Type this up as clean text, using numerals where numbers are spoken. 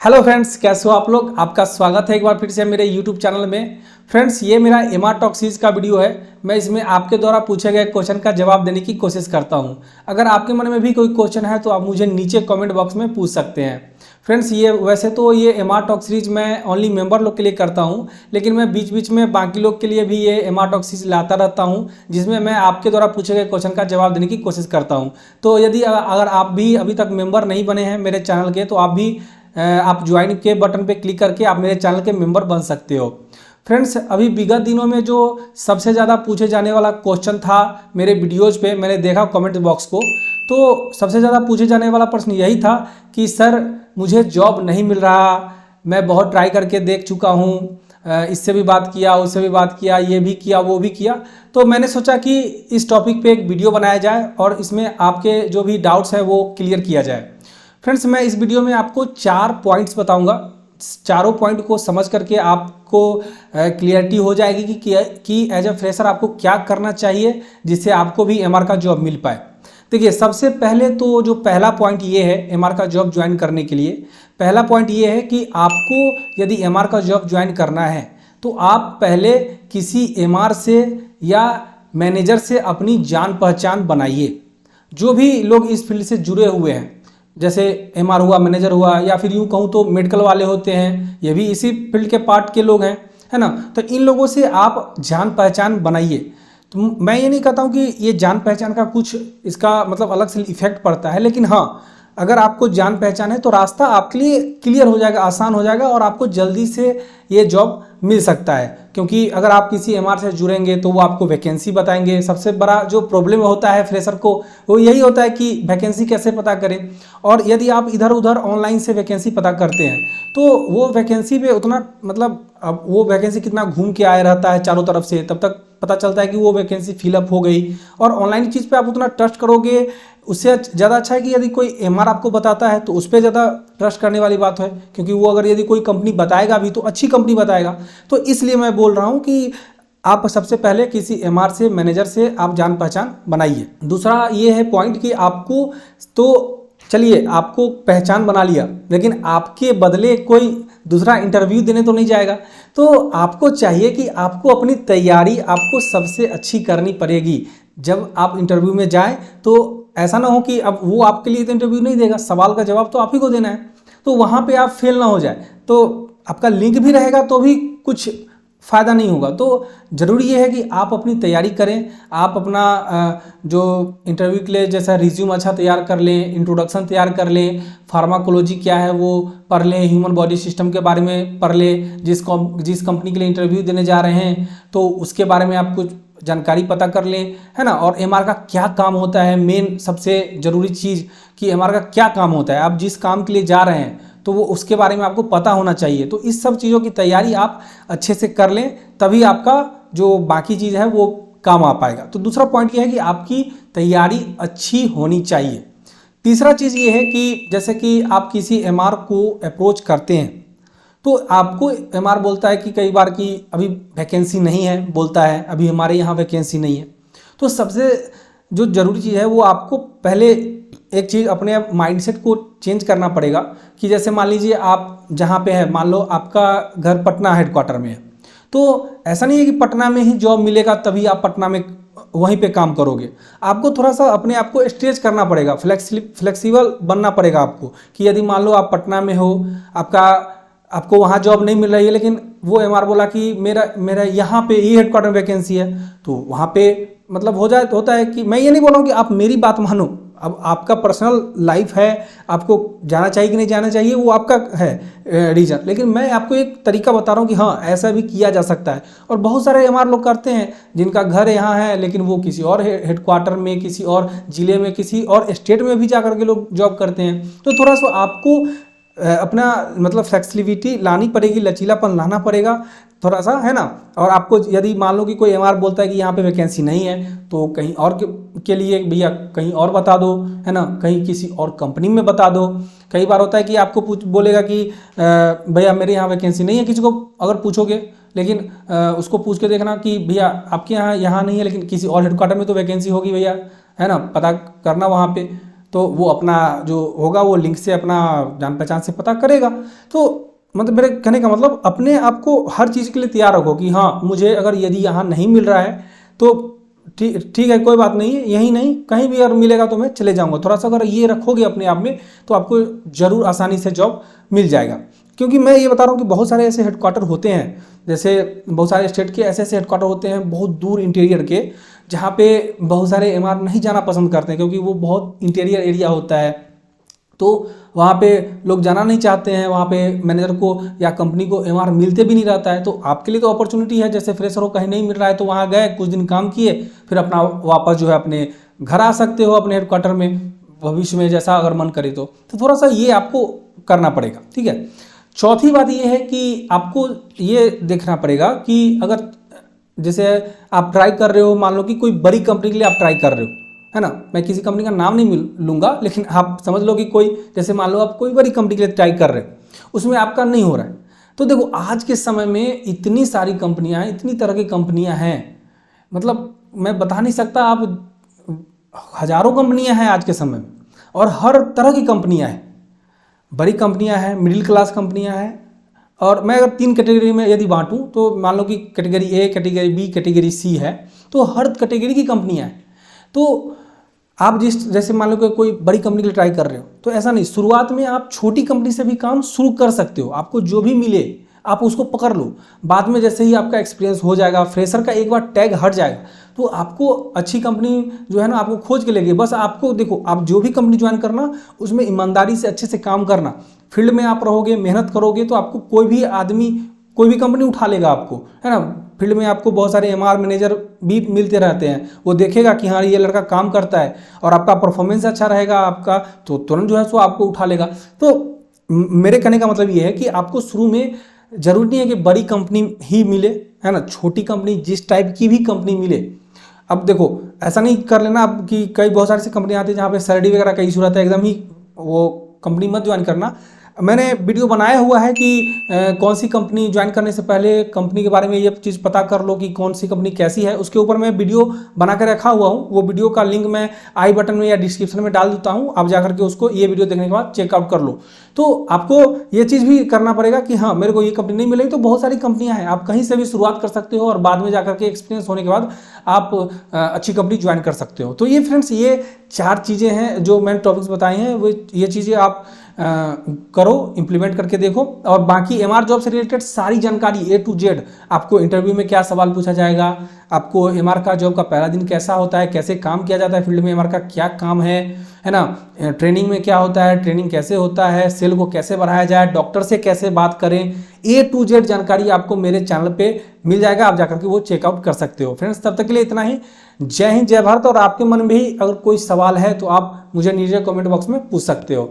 Hello friends, कैसे हो आप लोग। आपका स्वागत है एक बार फिर से मेरे यूट्यूब चैनल में। फ्रेंड्स, ये मेरा एमआर टॉक सीरीज का वीडियो है। मैं इसमें आपके द्वारा पूछे गए क्वेश्चन का जवाब देने की कोशिश करता हूं। अगर आपके मन में भी कोई क्वेश्चन है तो आप मुझे नीचे कमेंट बॉक्स में पूछ सकते हैं। फ्रेंड्स, ये वैसे तो ये एमआर टॉक सीरीज मैं ओनली मेंबर लोग के लिए करता हूं, लेकिन मैं बीच बीच में बाकी लोग के लिए भी ये एमआर टॉक सीरीज लाता रहता हूं, जिसमें मैं आपके द्वारा पूछे गए क्वेश्चन का जवाब देने की कोशिश करता हूं। तो यदि अगर आप भी अभी तक मेंबर नहीं बने हैं मेरे चैनल के, तो आप ज्वाइन के बटन पे क्लिक करके आप मेरे चैनल के मेंबर बन सकते हो। फ्रेंड्स, अभी विगत दिनों में जो सबसे ज़्यादा पूछे जाने वाला क्वेश्चन था मेरे वीडियोज़ पे, मैंने देखा कमेंट बॉक्स को, तो सबसे ज़्यादा पूछे जाने वाला प्रश्न यही था कि सर मुझे जॉब नहीं मिल रहा, मैं बहुत ट्राई करके देख चुका हूँ, इससे भी बात किया, उससे भी बात किया, ये भी किया, वो भी किया। तो मैंने सोचा कि इस टॉपिक पे एक वीडियो बनाया जाए और इसमें आपके जो भी डाउट्स हैं वो क्लियर किया जाए। फ्रेंड्स, मैं इस वीडियो में आपको 4 पॉइंट्स बताऊंगा। चारों पॉइंट को समझ करके आपको क्लियरिटी हो जाएगी कि एज अ फ्रेशर आपको क्या करना चाहिए जिससे आपको भी एमआर का जॉब मिल पाए। देखिए, सबसे पहले तो जो पहला पॉइंट ये है एमआर का जॉब ज्वाइन करने के लिए, पहला पॉइंट ये है कि आपको यदि एमआर का जॉब ज्वाइन करना है तो आप पहले किसी एमआर से या मैनेजर से अपनी जान पहचान बनाइए। जो भी लोग इस फील्ड से जुड़े हुए हैं, जैसे एमआर हुआ, मैनेजर हुआ, या फिर यूँ कहूँ तो मेडिकल वाले होते हैं, ये भी इसी फील्ड के पार्ट के लोग हैं, है ना। तो इन लोगों से आप जान पहचान बनाइए। तो मैं ये नहीं कहता हूँ कि ये जान पहचान का कुछ इसका मतलब अलग से इफेक्ट पड़ता है, लेकिन हाँ, अगर आपको जान पहचान है तो रास्ता आपके लिए क्लियर हो जाएगा, आसान हो जाएगा और आपको जल्दी से ये जॉब मिल सकता है। क्योंकि अगर आप किसी एमआर से जुड़ेंगे तो वो आपको वैकेंसी बताएंगे। सबसे बड़ा जो प्रॉब्लम होता है फ्रेशर को वो यही होता है कि वैकेंसी कैसे पता करें। और यदि आप इधर उधर ऑनलाइन से वैकेंसी पता करते हैं तो वो वैकेंसी पे उतना मतलब अब वो वैकेंसी कितना घूम के आया रहता है चारों तरफ से, तब तक पता चलता है कि वो वैकेंसी फिलअप हो गई। और ऑनलाइन चीज़ पे आप उतना ट्रस्ट करोगे, उससे ज़्यादा अच्छा है कि यदि कोई एमआर आपको बताता है तो उस पर ज़्यादा ट्रस्ट करने वाली बात है, क्योंकि वो अगर यदि कोई कंपनी बताएगा भी तो अच्छी कंपनी बताएगा। तो इसलिए मैं बोल रहा हूँ कि आप सबसे पहले किसी एमआर से, मैनेजर से आप जान पहचान बनाइए। दूसरा ये है पॉइंट कि आपको तो चलिए आपको पहचान बना लिया, लेकिन आपके बदले कोई दूसरा इंटरव्यू देने तो नहीं जाएगा। तो आपको चाहिए कि आपको अपनी तैयारी आपको सबसे अच्छी करनी पड़ेगी। जब आप इंटरव्यू में जाएं तो ऐसा ना हो कि अब वो आपके लिए तो इंटरव्यू नहीं देगा, सवाल का जवाब तो आप ही को देना है, तो वहाँ पे आप फेल ना हो जाए। तो आपका लिंक भी रहेगा तो भी कुछ फ़ायदा नहीं होगा। तो ज़रूरी ये है कि आप अपनी तैयारी करें, आप अपना जो इंटरव्यू के लिए जैसा रिज्यूम अच्छा तैयार कर लें, इंट्रोडक्शन तैयार कर लें, फार्माकोलॉजी क्या है वो पढ़ लें, ह्यूमन बॉडी सिस्टम के बारे में पढ़ लें। जिस कंपनी के लिए इंटरव्यू देने जा रहे हैं तो उसके बारे में आप कुछ जानकारी पता कर लें, है ना। और एमआर का क्या काम होता है, मेन सबसे ज़रूरी चीज़ कि एमआर का क्या काम होता है, आप जिस काम के लिए जा रहे हैं तो वो उसके बारे में आपको पता होना चाहिए। तो इस सब चीज़ों की तैयारी आप अच्छे से कर लें, तभी आपका जो बाकी चीज़ है वो काम आ पाएगा। तो दूसरा पॉइंट ये है कि आपकी तैयारी अच्छी होनी चाहिए। तीसरा चीज़ ये है कि जैसे कि आप किसी एमआर को अप्रोच करते हैं तो आपको एमआर बोलता है कि कई बार कि अभी वैकेंसी नहीं है, बोलता है अभी हमारे यहाँ वैकेंसी नहीं है। तो सबसे जो ज़रूरी चीज़ है वो आपको पहले एक चीज़ अपने माइंडसेट को चेंज करना पड़ेगा कि जैसे मान लीजिए आप जहाँ पे है, मान लो आपका घर पटना हेडक्वार्टर में है, तो ऐसा नहीं है कि पटना में ही जॉब मिलेगा तभी आप पटना में वहीं पे काम करोगे। आपको थोड़ा सा अपने आप को स्ट्रेच करना पड़ेगा, फ्लेक्सिबल बनना पड़ेगा आपको कि यदि मान लो आप पटना में हो, आपको वहाँ जॉब नहीं मिल रही है, लेकिन वो एमआर बोला कि मेरा यहाँ पे ही हेडक्वार्टर में वैकेंसी है, तो वहाँ पे मतलब होता है कि मैं ये नहीं बोल रहा हूँ कि आप मेरी बात मानो, अब आपका पर्सनल लाइफ है, आपको जाना चाहिए कि नहीं जाना चाहिए वो आपका है रीजन, लेकिन मैं आपको एक तरीका बता रहा हूँ कि हाँ ऐसा भी किया जा सकता है। और बहुत सारे एमआर लोग करते हैं जिनका घर यहाँ है लेकिन वो किसी और हेडक्वार्टर में, किसी और ज़िले में, किसी और स्टेट में भी जा करके लोग जॉब करते हैं। तो थोड़ा सा आपको अपना मतलब फ्लेक्सिबिलिटी लानी पड़ेगी, लचीलापन लाना पड़ेगा थोड़ा सा, है ना। और आपको यदि मान लो कि कोई एमआर बोलता है कि यहाँ पे वैकेंसी नहीं है तो कहीं और के लिए भैया कहीं और बता दो, है ना, कहीं किसी और कंपनी में बता दो। कई बार होता है कि आपको बोलेगा कि भैया मेरे यहाँ वैकेंसी नहीं है, किसी को अगर पूछोगे, लेकिन उसको पूछ के देखना कि भैया आपके यहाँ नहीं है लेकिन किसी और हेडक्वार्टर में तो वैकेंसी होगी भैया, है ना, पता करना वहाँ पे। तो वो अपना जो होगा वो लिंक से अपना जान पहचान से पता करेगा। तो मतलब मेरे कहने का मतलब अपने आप को हर चीज़ के लिए तैयार रखो कि हाँ मुझे अगर यदि यहाँ नहीं मिल रहा है तो ठीक है, कोई बात नहीं है, यहीं नहीं कहीं भी अगर मिलेगा तो मैं चले जाऊँगा। थोड़ा सा अगर ये रखोगे अपने आप में तो आपको ज़रूर आसानी से जॉब मिल जाएगा। क्योंकि मैं ये बता रहा हूँ कि बहुत सारे ऐसे हेडक्वार्टर होते हैं, जैसे बहुत सारे स्टेट के ऐसे ऐसे हेडक्वार्टर होते हैं बहुत दूर इंटीरियर के, जहाँ पे बहुत सारे एमआर नहीं जाना पसंद करते हैं क्योंकि वो बहुत इंटीरियर एरिया होता है। तो वहाँ पे लोग जाना नहीं चाहते हैं, वहाँ पे मैनेजर को या कंपनी को एमआर मिलते भी नहीं रहता है। तो आपके लिए तो अपॉर्चुनिटी है, जैसे फ्रेशर हो कहीं नहीं मिल रहा है तो वहाँ गए, कुछ दिन काम किए, फिर अपना वापस जो है अपने घर आ सकते हो अपने हेडक्वार्टर में भविष्य में जैसा अगर मन करे तो थोड़ा सा ये आपको करना पड़ेगा। ठीक है, चौथी बात ये है कि आपको ये देखना पड़ेगा कि अगर जैसे आप ट्राई कर रहे हो, मान लो कि कोई बड़ी कंपनी के लिए आप ट्राई कर रहे हो, है ना, मैं किसी कंपनी का नाम नहीं लूँगा, लेकिन आप समझ लो कि कोई जैसे मान लो आप कोई बड़ी कंपनी के लिए ट्राई कर रहे हो, उसमें आपका नहीं हो रहा है। तो देखो आज के समय में इतनी सारी कंपनियां हैं, इतनी तरह की कंपनियां हैं, मतलब मैं बता नहीं सकता, आप हजारों कंपनियां हैं आज के समय में और हर तरह की कंपनियां हैं। बड़ी कंपनियां हैं, मिडिल क्लास कंपनियां हैं, और मैं अगर 3 कैटेगरी में यदि बांटूं तो मान लो कि category A, category B, category C है, तो हर कैटेगरी की कंपनियां हैं। तो आप जैसे मान लो कि कोई बड़ी कंपनी के लिए ट्राई कर रहे हो तो ऐसा नहीं, शुरुआत में आप छोटी कंपनी से भी काम शुरू कर सकते हो, आपको जो भी मिले आप उसको पकड़ लो। बाद में जैसे ही आपका एक्सपीरियंस हो जाएगा, फ्रेशर का एक बार टैग हट जाएगा तो आपको अच्छी कंपनी जो है ना आपको खोज के लेगी। बस आपको देखो, आप जो भी कंपनी ज्वाइन करना उसमें ईमानदारी से अच्छे से काम करना, फील्ड में आप रहोगे, मेहनत करोगे तो आपको कोई भी आदमी, कोई भी कंपनी उठा लेगा आपको, है ना। फील्ड में आपको बहुत सारे एमआर मैनेजर भी मिलते रहते हैं, वो देखेगा कि हाँ ये लड़का काम करता है और आपका परफॉर्मेंस अच्छा रहेगा आपका, तो तुरंत जो है सो आपको उठा लेगा। तो मेरे कहने का मतलब ये है कि आपको शुरू में जरूरी नहीं है कि बड़ी कंपनी ही मिले, है ना, छोटी कंपनी जिस टाइप की भी कंपनी मिले। अब देखो ऐसा नहीं कर लेना अब कि कई बहुत सारी सी कंपनी आती है जहाँ पे सैलरी वगैरह का इशू रहता है, एकदम ही वो कंपनी मत ज्वाइन करना। मैंने वीडियो बनाया हुआ है कि कौन सी कंपनी ज्वाइन करने से पहले कंपनी के बारे में ये चीज़ पता कर लो कि कौन सी कंपनी कैसी है, उसके ऊपर मैं वीडियो बना कर रखा हुआ हूँ। वो वीडियो का लिंक मैं आई बटन में या डिस्क्रिप्शन में डाल देता हूँ, आप जाकर के उसको ये वीडियो देखने के बाद चेकआउट कर लो। तो आपको ये चीज़ भी करना पड़ेगा कि हाँ मेरे को ये कंपनी नहीं मिलेगी, तो बहुत सारी कंपनियां हैं, आप कहीं से भी शुरुआत कर सकते हो और बाद में जाकर के एक्सपीरियंस होने के बाद आप अच्छी कंपनी ज्वाइन कर सकते हो। तो ये फ्रेंड्स ये 4 चीज़ें हैं जो मैंने टॉपिक्स बताए हैं, वो ये चीज़ें आप करो, इम्प्लीमेंट करके देखो। और बाकी एमआर जॉब से रिलेटेड सारी जानकारी A to Z, आपको इंटरव्यू में क्या सवाल पूछा जाएगा, आपको एमआर का जॉब का पहला दिन कैसा होता है, कैसे काम किया जाता है फील्ड में, एमआर का क्या काम है ना, ट्रेनिंग में क्या होता है, ट्रेनिंग कैसे होता है, सेल को कैसे बढ़ाया जाए, डॉक्टर से कैसे बात करें, A to Z जानकारी आपको मेरे चैनल पे मिल जाएगा, आप जाकर के वो चेकआउट कर सकते हो। फ्रेंड्स तब तक के लिए इतना ही। जय हिंद, जय भारत। और आपके मन में भी अगर कोई सवाल है तो आप मुझे नीचे कमेंट बॉक्स में पूछ सकते हो।